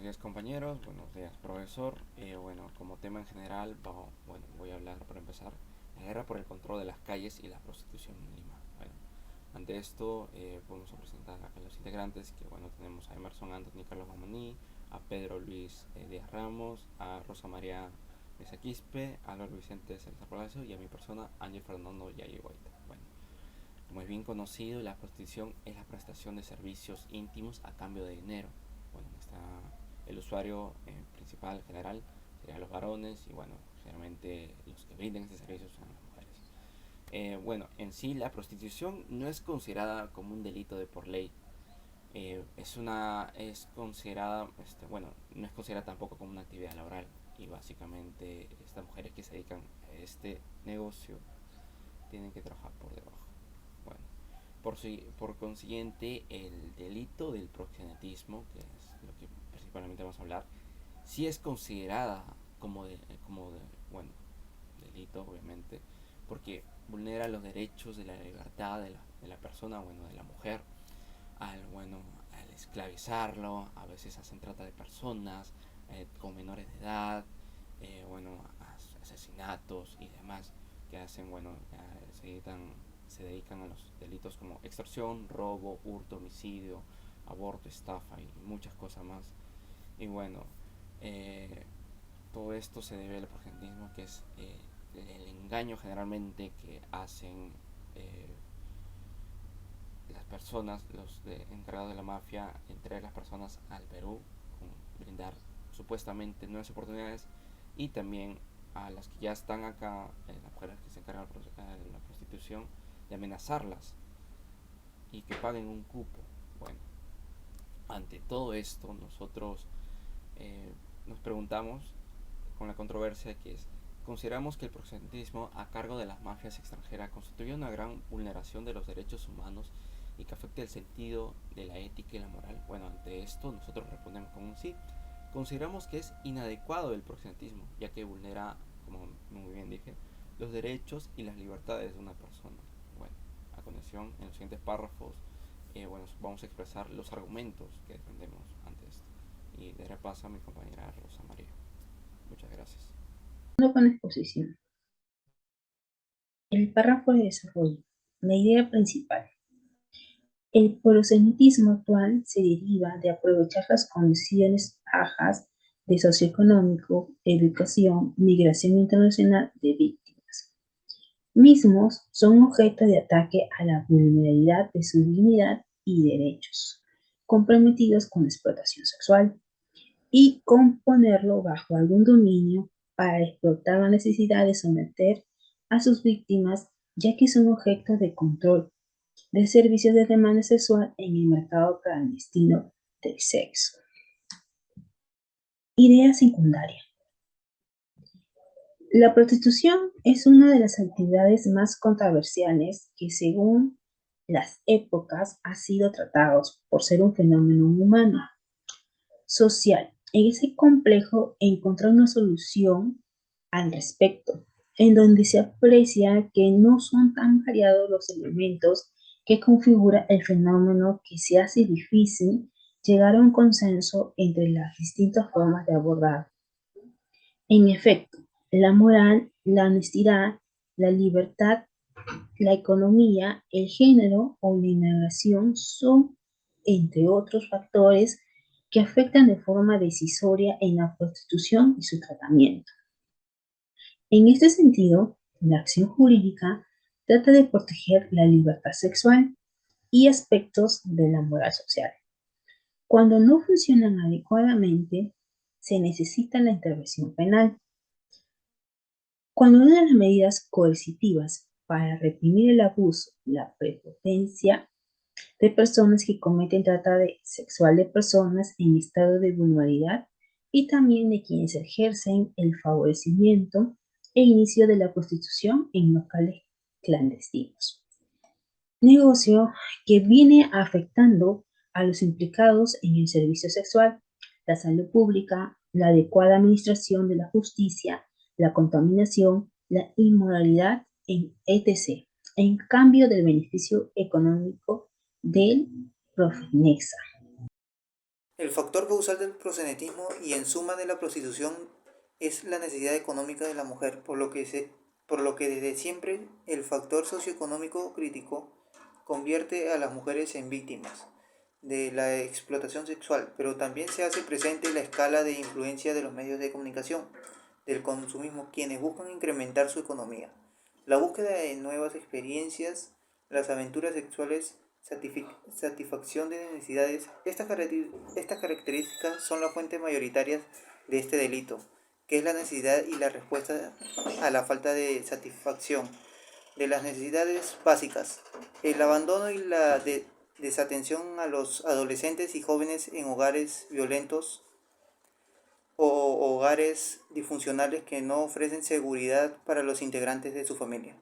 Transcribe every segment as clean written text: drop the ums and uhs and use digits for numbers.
Buenos días compañeros, buenos días profesor. Como tema en general, voy a hablar para empezar la guerra por el control de las calles y la prostitución en Lima. Ante esto vamos a presentar a los integrantes que tenemos a Emerson Anthony Carlos Mamaní, a Pedro Luis Díaz Ramos, a Rosa María Mesa Quispe, a Álvaro Vicente Salazar Palacio y a mi persona Ángel Fernando Yaye Guaita. Como es bien conocido, la prostitución es la prestación de servicios íntimos a cambio de dinero. Está el usuario principal general serían los varones y generalmente los que brindan este servicio son las mujeres. En sí la prostitución no es considerada como un delito de por ley. Es considerada, no es considerada tampoco como una actividad laboral y básicamente estas mujeres que se dedican a este negocio tienen que trabajar por debajo. Bueno, por consiguiente, el delito del proxenetismo, que es lo que principalmente vamos a hablar, sí es considerada como delito, obviamente, porque vulnera los derechos de la libertad de la persona, de la mujer, al esclavizarlo, a veces hacen trata de personas con menores de edad, asesinatos y demás que hacen, se dedican a los delitos como extorsión, robo, hurto, homicidio, aborto, estafa y muchas cosas más. Y eh, todo esto se debe al proxenetismo, que es el engaño generalmente que hacen las personas, encargados de la mafia, entre las personas al Perú, con brindar supuestamente nuevas oportunidades y también a las que ya están acá, las mujeres que se encargan de la prostitución, de amenazarlas y que paguen un cupo. Bueno, ante todo esto nosotros nos preguntamos con la controversia que es: consideramos que el proxenetismo a cargo de las mafias extranjeras constituye una gran vulneración de los derechos humanos y que afecta el sentido de la ética y la moral. Ante esto nosotros respondemos con un sí. Consideramos que es inadecuado el proxenetismo, ya que vulnera, como muy bien dije, los derechos y las libertades de una persona. Bueno, a continuación, en los siguientes párrafos, vamos a expresar los argumentos que defendemos ante esto. Y daré paso a mi compañera Rosa María. Muchas gracias. Con exposición. El párrafo de desarrollo. La idea principal. El proselitismo actual se deriva de aprovechar las condiciones bajas de socioeconómico, educación, migración internacional de víctimas. Mismos son objeto de ataque a la vulnerabilidad de su dignidad y derechos, comprometidos con la explotación sexual, y componerlo bajo algún dominio para explotar la necesidad de someter a sus víctimas, ya que son objeto de control de servicios de demanda sexual en el mercado clandestino del sexo. Idea secundaria. La prostitución es una de las actividades más controversiales que, según las épocas, ha sido tratados por ser un fenómeno humano, social. En ese complejo encontrar una solución al respecto, en donde se aprecia que no son tan variados los elementos que configura el fenómeno, que se hace difícil llegar a un consenso entre las distintas formas de abordar. En efecto, la moral, la honestidad, la libertad, la economía, el género o la inmigración son, entre otros factores, que afectan de forma decisoria en la prostitución y su tratamiento. En este sentido, la acción jurídica trata de proteger la libertad sexual y aspectos de la moral social. Cuando no funcionan adecuadamente, se necesita la intervención penal. Cuando una de las medidas coercitivas para reprimir el abuso, la prepotencia de personas que cometen trata sexual de personas en estado de vulnerabilidad y también de quienes ejercen el favorecimiento e inicio de la prostitución en locales clandestinos. Negocio que viene afectando a los implicados en el servicio sexual, la salud pública, la adecuada administración de la justicia, la contaminación, la inmoralidad, etc., en cambio del beneficio económico del Profnexa. El factor causal del proxenetismo y en suma de la prostitución es la necesidad económica de la mujer, por lo que desde siempre el factor socioeconómico crítico convierte a las mujeres en víctimas de la explotación sexual, pero también se hace presente la escala de influencia de los medios de comunicación, del consumismo, quienes buscan incrementar su economía. La búsqueda de nuevas experiencias, las aventuras sexuales, satisfacción de necesidades, estas características son las fuentes mayoritarias de este delito, que es la necesidad y la respuesta a la falta de satisfacción de las necesidades básicas, el abandono y la desatención a los adolescentes y jóvenes en hogares violentos o hogares disfuncionales que no ofrecen seguridad para los integrantes de su familia.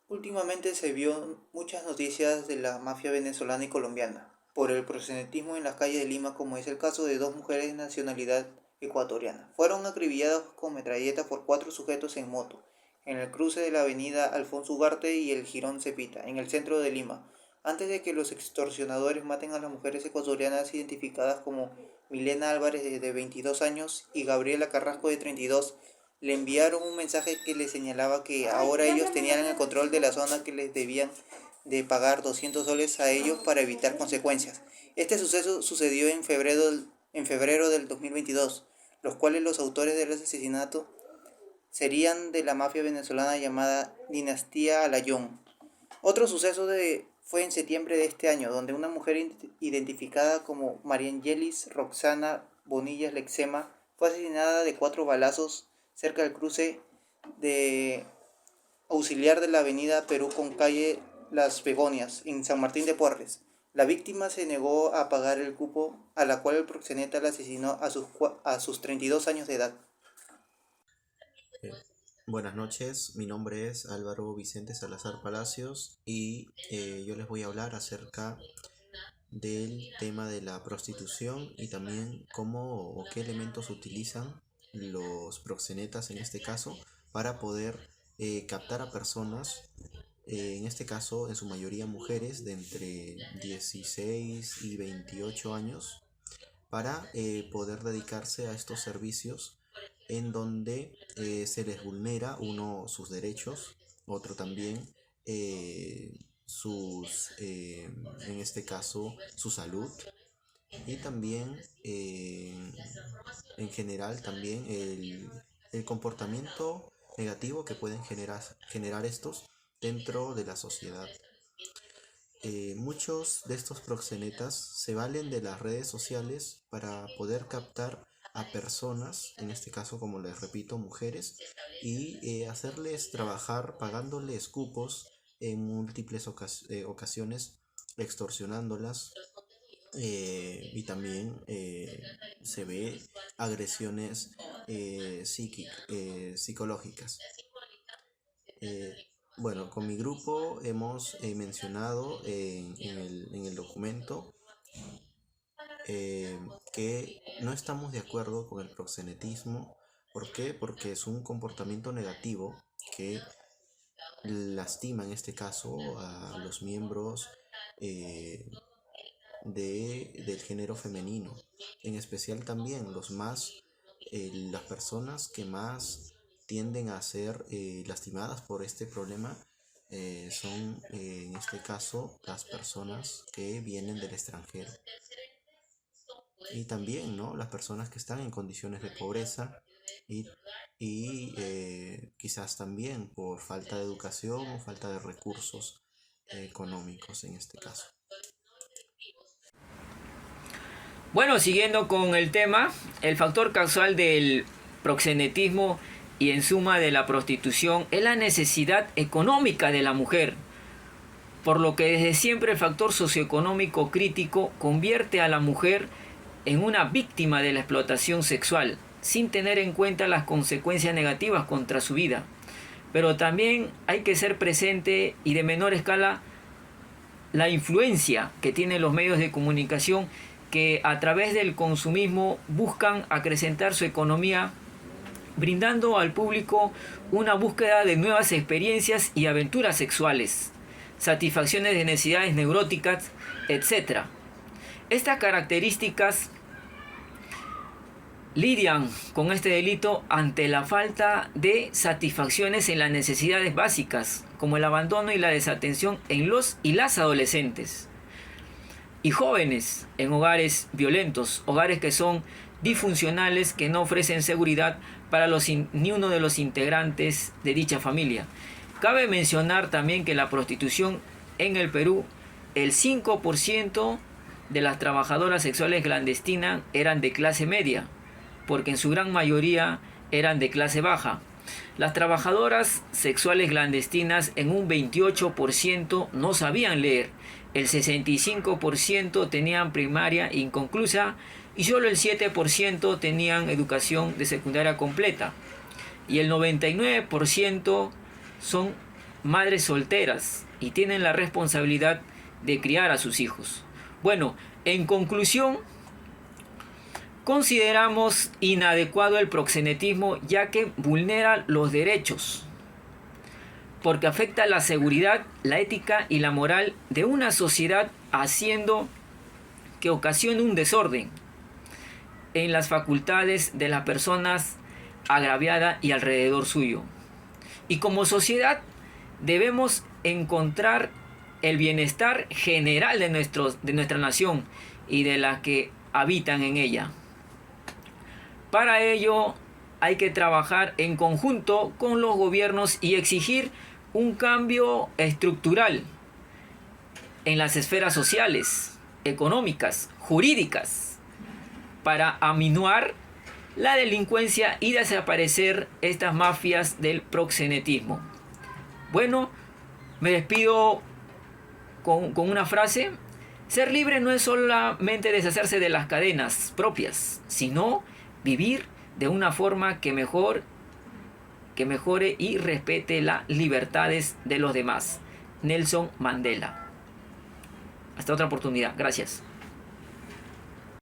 Últimamente se vio muchas noticias de la mafia venezolana y colombiana por el proxenetismo en las calles de Lima, como es el caso de dos mujeres de nacionalidad ecuatoriana. Fueron acribilladas con metralletas por 4 sujetos en moto, en el cruce de la avenida Alfonso Ugarte y el Jirón Cepita, en el centro de Lima, antes de que los extorsionadores maten a las mujeres ecuatorianas identificadas como Milena Álvarez de 22 años y Gabriela Carrasco de 32. Le enviaron un mensaje que les señalaba que ahora ellos tenían el control de la zona, que les debían de pagar 200 soles a ellos para evitar consecuencias. Este suceso sucedió en febrero del 2022, los cuales los autores del asesinato serían de la mafia venezolana llamada Dinastía Alayón. Otro suceso fue en septiembre de este año, donde una mujer identificada como María Angelis Roxana Bonillas Lexema fue asesinada de 4 balazos cerca del cruce de auxiliar de la avenida Perú con calle Las Begonias, en San Martín de Porres. La víctima se negó a pagar el cupo, a la cual el proxeneta la asesinó a sus 32 años de edad. Buenas noches, mi nombre es Álvaro Vicente Salazar Palacios y yo les voy a hablar acerca del tema de la prostitución y también cómo o qué elementos utilizan los proxenetas en este caso para poder captar a personas, en este caso en su mayoría mujeres de entre 16 y 28 años, para poder dedicarse a estos servicios en donde se les vulnera uno sus derechos, otro también en este caso su salud, y también en general también el comportamiento negativo que pueden generar estos dentro de la sociedad. Muchos de estos proxenetas se valen de las redes sociales para poder captar a personas, en este caso, como les repito, mujeres, y hacerles trabajar pagándoles cupos en múltiples ocasiones, extorsionándolas, y también se ve agresiones psicológicas. Bueno, con mi grupo hemos mencionado en el documento que no estamos de acuerdo con el proxenetismo. ¿Por qué? Porque es un comportamiento negativo que lastima en este caso a los miembros del género femenino, en especial también las personas que más tienden a ser lastimadas por este problema son en este caso las personas que vienen del extranjero y también, ¿no?, las personas que están en condiciones de pobreza y quizás también por falta de educación o falta de recursos económicos en este caso. Bueno, siguiendo con el tema, el factor causal del proxenetismo y en suma de la prostitución es la necesidad económica de la mujer, por lo que desde siempre el factor socioeconómico crítico convierte a la mujer en una víctima de la explotación sexual, sin tener en cuenta las consecuencias negativas contra su vida. Pero también hay que ser presente y de menor escala la influencia que tienen los medios de comunicación, que a través del consumismo buscan acrecentar su economía, brindando al público una búsqueda de nuevas experiencias y aventuras sexuales, satisfacciones de necesidades neuróticas, etc. Estas características lidian con este delito ante la falta de satisfacciones en las necesidades básicas, como el abandono y la desatención en los y las adolescentes y jóvenes en hogares violentos, hogares que son disfuncionales, que no ofrecen seguridad para ni uno de los integrantes de dicha familia. Cabe mencionar también que la prostitución en el Perú, el 5% de las trabajadoras sexuales clandestinas eran de clase media, porque en su gran mayoría eran de clase baja. Las trabajadoras sexuales clandestinas en un 28% no sabían leer, el 65% tenían primaria inconclusa y solo el 7% tenían educación de secundaria completa. Y el 99% son madres solteras y tienen la responsabilidad de criar a sus hijos. Bueno, en conclusión, consideramos inadecuado el proxenetismo ya que vulnera los derechos, porque afecta la seguridad, la ética y la moral de una sociedad, haciendo que ocasione un desorden en las facultades de las personas agraviadas y alrededor suyo. Y como sociedad debemos encontrar el bienestar general de nuestra nación y de las que habitan en ella. Para ello hay que trabajar en conjunto con los gobiernos y exigir un cambio estructural en las esferas sociales, económicas, jurídicas, para aminoar la delincuencia y desaparecer estas mafias del proxenetismo. Bueno, me despido con una frase. Ser libre no es solamente deshacerse de las cadenas propias, sino vivir de una forma que mejore y respete las libertades de los demás. Nelson Mandela. Hasta otra oportunidad. Gracias.